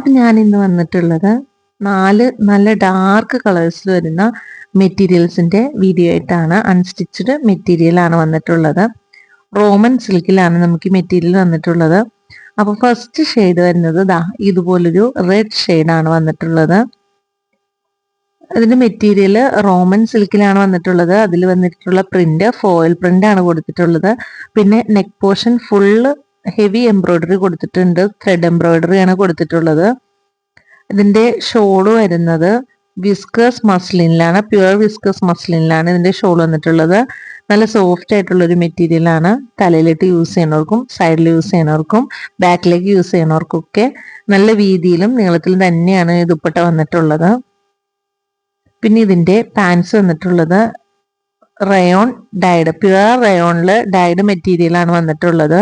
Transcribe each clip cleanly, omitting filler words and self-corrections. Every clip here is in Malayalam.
അപ്പം ഞാൻ ഇന്ന് വന്നിട്ടുള്ളത് 4 നല്ല ഡാർക്ക് കളേഴ്സിൽ വരുന്ന മെറ്റീരിയൽസിന്റെ വീഡിയോ ആയിട്ടാണ്. അൺസ്റ്റിച്ചഡ് മെറ്റീരിയൽ ആണ് വന്നിട്ടുള്ളത്. റോമൻ സിൽക്കിലാണ് നമുക്ക് ഈ മെറ്റീരിയൽ വന്നിട്ടുള്ളത്. അപ്പോൾ ഫസ്റ്റ് ഷെയ്ഡ് വരുന്നത് ഇതുപോലൊരു റെഡ് ഷെയ്ഡാണ് വന്നിട്ടുള്ളത്. ഇതിന്റെ മെറ്റീരിയൽ റോമൻ സിൽക്കിലാണ് വന്നിട്ടുള്ളത്. അതിൽ വന്നിട്ടുള്ള പ്രിന്റ് ഫോയിൽ പ്രിന്റ് ആണ് കൊടുത്തിട്ടുള്ളത്. പിന്നെ neck portion full heavy embroidery കൊടുത്തിട്ടുണ്ട്. ത്രെഡ് എംബ്രോയിഡറി ആണ് കൊടുത്തിട്ടുള്ളത്. ഇതിന്റെ ഷോള് വരുന്നത് വിസ്കസ് മസ്ലിനിലാണ്, പ്യുവർ വിസ്കസ് മസ്ലിനിലാണ് ഇതിന്റെ ഷോൾ വന്നിട്ടുള്ളത്. നല്ല സോഫ്റ്റ് ആയിട്ടുള്ള ഒരു മെറ്റീരിയൽ ആണ്. തലയിലിട്ട് യൂസ് ചെയ്യുന്നവർക്കും സൈഡിൽ യൂസ് ചെയ്യുന്നവർക്കും ബാക്കിലേക്ക് യൂസ് ചെയ്യുന്നവർക്കും ഒക്കെ നല്ല വീതിയിലും നീളത്തിലും തന്നെയാണ് ഈ ദുപ്പട്ട വന്നിട്ടുള്ളത്. പിന്നെ ഇതിന്റെ പാൻസ് വന്നിട്ടുള്ളത് റയോൺ ഡൈഡ്, പ്യുവർ റയോണില് ഡൈഡ് മെറ്റീരിയൽ ആണ് വന്നിട്ടുള്ളത്.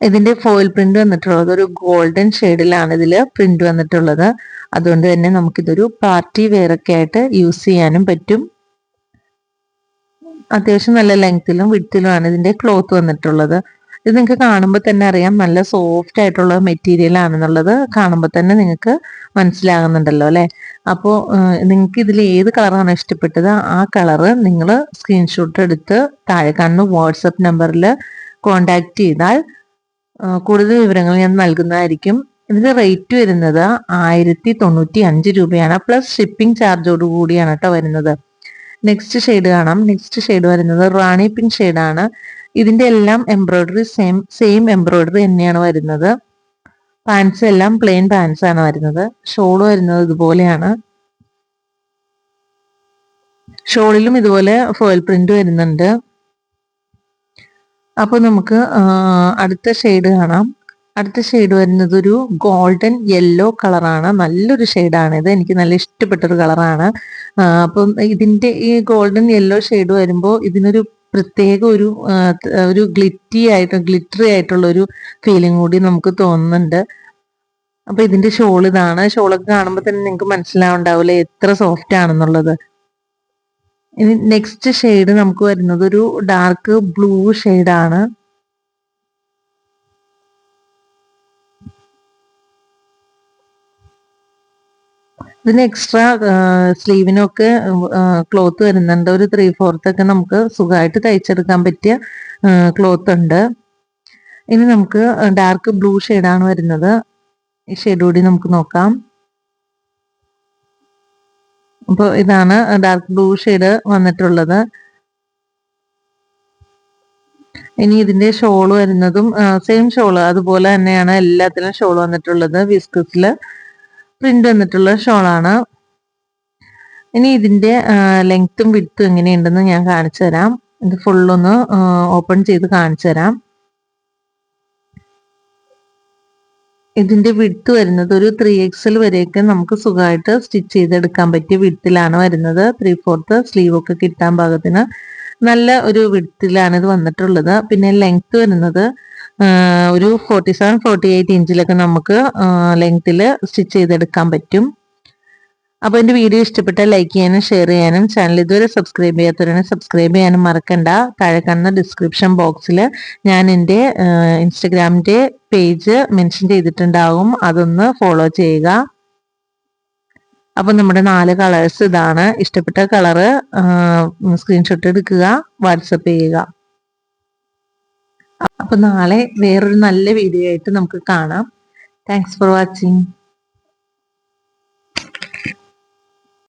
ഇതിന്റെ ഫോയിൽ പ്രിന്റ് വന്നിട്ടുള്ളത് ഒരു ഗോൾഡൻ ഷെയ്ഡിലാണ് ഇതിൽ പ്രിന്റ് വന്നിട്ടുള്ളത്. അതുകൊണ്ട് തന്നെ നമുക്കിതൊരു പാർട്ടി വെയർ ഒക്കെ ആയിട്ട് യൂസ് ചെയ്യാനും പറ്റും. അത്യാവശ്യം നല്ല ലെങ്ത്തിലും വിഡ്ത്തിലുമാണ് ഇതിന്റെ ക്ലോത്ത് വന്നിട്ടുള്ളത്. ഇത് നിങ്ങൾക്ക് കാണുമ്പോൾ തന്നെ അറിയാം നല്ല സോഫ്റ്റ് ആയിട്ടുള്ള മെറ്റീരിയൽ ആണെന്നുള്ളത് കാണുമ്പോൾ തന്നെ നിങ്ങൾക്ക് മനസ്സിലാകുന്നുണ്ടല്ലോ അല്ലെ. അപ്പോൾ നിങ്ങൾക്ക് ഇതിൽ ഏത് കളറാണ് ഇഷ്ടപ്പെട്ടത് ആ കളറ് നിങ്ങൾ സ്ക്രീൻഷോട്ട് എടുത്ത് താഴെ കാണുന്ന വാട്സപ്പ് നമ്പറിൽ കോണ്ടാക്ട് ചെയ്താൽ കൂടുതൽ വിവരങ്ങൾ ഞാൻ നൽകുന്നതായിരിക്കും. ഇതിന്റെ റേറ്റ് വരുന്നത് 1095 രൂപയാണ്. പ്ലസ് ഷിപ്പിംഗ് ചാർജോട് കൂടിയാണ് കേട്ടോ വരുന്നത്. നെക്സ്റ്റ് ഷെയ്ഡ് കാണാം. നെക്സ്റ്റ് ഷെയ്ഡ് വരുന്നത് റാണി പിങ്ക് ഷെയ്ഡാണ്. ഇതിന്റെ എല്ലാം എംബ്രോയിഡറി സെയിം എംബ്രോയിഡറി തന്നെയാണ് വരുന്നത്. പാൻസ് എല്ലാം പ്ലെയിൻ പാൻസ് ആണ് വരുന്നത്. ഷോള് വരുന്നത് ഇതുപോലെയാണ്. ഷോളിലും ഇതുപോലെ ഫോയിൽ പ്രിന്റ് വരുന്നുണ്ട്. അപ്പോൾ നമുക്ക് അടുത്ത ഷെയ്ഡ് കാണാം. അടുത്ത ഷെയ്ഡ് വരുന്നത് ഒരു ഗോൾഡൻ യെല്ലോ കളറാണ്. നല്ലൊരു ഷെയ്ഡാണ് ഇത്. എനിക്ക് നല്ല ഇഷ്ടപ്പെട്ടൊരു കളറാണ്. അപ്പം ഇതിന്റെ ഈ ഗോൾഡൻ യെല്ലോ ഷെയ്ഡ് വരുമ്പോൾ ഇതിനൊരു പ്രത്യേക ഒരു ഗ്ലിറ്ററി ആയിട്ടുള്ള ഒരു ഫീലിംഗ് കൂടി നമുക്ക് തോന്നുന്നുണ്ട്. അപ്പൊ ഇതിന്റെ ഷോൾ ഇതാണ്. ഷോളൊക്കെ കാണുമ്പോൾ തന്നെ നിങ്ങൾക്ക് മനസ്സിലാവുണ്ടാവില്ലേ എത്ര സോഫ്റ്റ് ആണെന്നുള്ളത്. ഇനി നെക്സ്റ്റ് ഷെയ്ഡ് നമുക്ക് വരുന്നത് ഒരു ഡാർക്ക് ബ്ലൂ ഷെയ്ഡാണ്. ഇതിന് എക്സ്ട്രാ സ്ലീവിനൊക്കെ ക്ലോത്ത് വരുന്നുണ്ട്. ഒരു 3/4 ഒക്കെ നമുക്ക് സുഖമായിട്ട് തയ്ച്ചെടുക്കാൻ പറ്റിയ ക്ലോത്ത് ഉണ്ട്. ഇനി നമുക്ക് ഡാർക്ക് ബ്ലൂ ഷെയ്ഡാണ് വരുന്നത്. ഈ ഷെയ്ഡ് കൂടി നമുക്ക് നോക്കാം. അപ്പോൾ ഇതാണ് ഡാർക്ക് ബ്ലൂ ഷെയ്ഡ് വന്നിട്ടുള്ളത്. ഇനി ഇതിന്റെ ഷോൾ വരുന്നതും സെയിം ഷോള് അതുപോലെ തന്നെയാണ് എല്ലാത്തിലും ഷോൾ വന്നിട്ടുള്ളത്. വിസ്കസില് പ്രിന്റ് വന്നിട്ടുള്ള ഷോളാണ്. ഇനി ഇതിന്റെ ലെങ്ത്തും വിഡ്ത്തും എങ്ങനെയുണ്ടെന്ന് ഞാൻ കാണിച്ചു തരാം. ഇത് ഫുള്ളൊന്ന് ഓപ്പൺ ചെയ്ത് കാണിച്ചു തരാം. ഇതിന്റെ വിഡ്ത്ത് വരുന്നത് ഒരു 3XL വരെയൊക്കെ നമുക്ക് സുഖമായിട്ട് സ്റ്റിച്ച് ചെയ്തെടുക്കാൻ പറ്റിയ വിഡ്ത്തിലാണ് വരുന്നത്. 3/4 സ്ലീവ് ഒക്കെ കിട്ടാൻ പാകത്തിന് നല്ല ഒരു വിഡ്ത്തിലാണ് ഇത് വന്നിട്ടുള്ളത്. പിന്നെ ലെങ്ത് വരുന്നത് ഒരു 47-48 ഇഞ്ചിലൊക്കെ നമുക്ക് ലെങ്ത്തിൽ സ്റ്റിച്ച് ചെയ്തെടുക്കാൻ പറ്റും. അപ്പോൾ എൻ്റെ വീഡിയോ ഇഷ്ടപ്പെട്ടാൽ ലൈക്ക് ചെയ്യാനും ഷെയർ ചെയ്യാനും ചാനൽ ഇതുവരെ സബ്സ്ക്രൈബ് ചെയ്യാത്തവരാണെങ്കിൽ സബ്സ്ക്രൈബ് ചെയ്യാനും മറക്കണ്ട. താഴെ കാണുന്ന ഡിസ്ക്രിപ്ഷൻ ബോക്സിൽ ഞാൻ എൻ്റെ ഇൻസ്റ്റഗ്രാമിൻ്റെ പേജ് മെൻഷൻ ചെയ്തിട്ടുണ്ടാവും. അതൊന്ന് ഫോളോ ചെയ്യുക. അപ്പം നമ്മുടെ 4 കളേഴ്സ് ഇതാണ്. ഇഷ്ടപ്പെട്ട കളറ് സ്ക്രീൻഷോട്ട് എടുക്കുക, വാട്സപ്പ് ചെയ്യുക. അപ്പം നാളെ വേറൊരു നല്ല വീഡിയോ ആയിട്ട് നമുക്ക് കാണാം. Thanks for watching.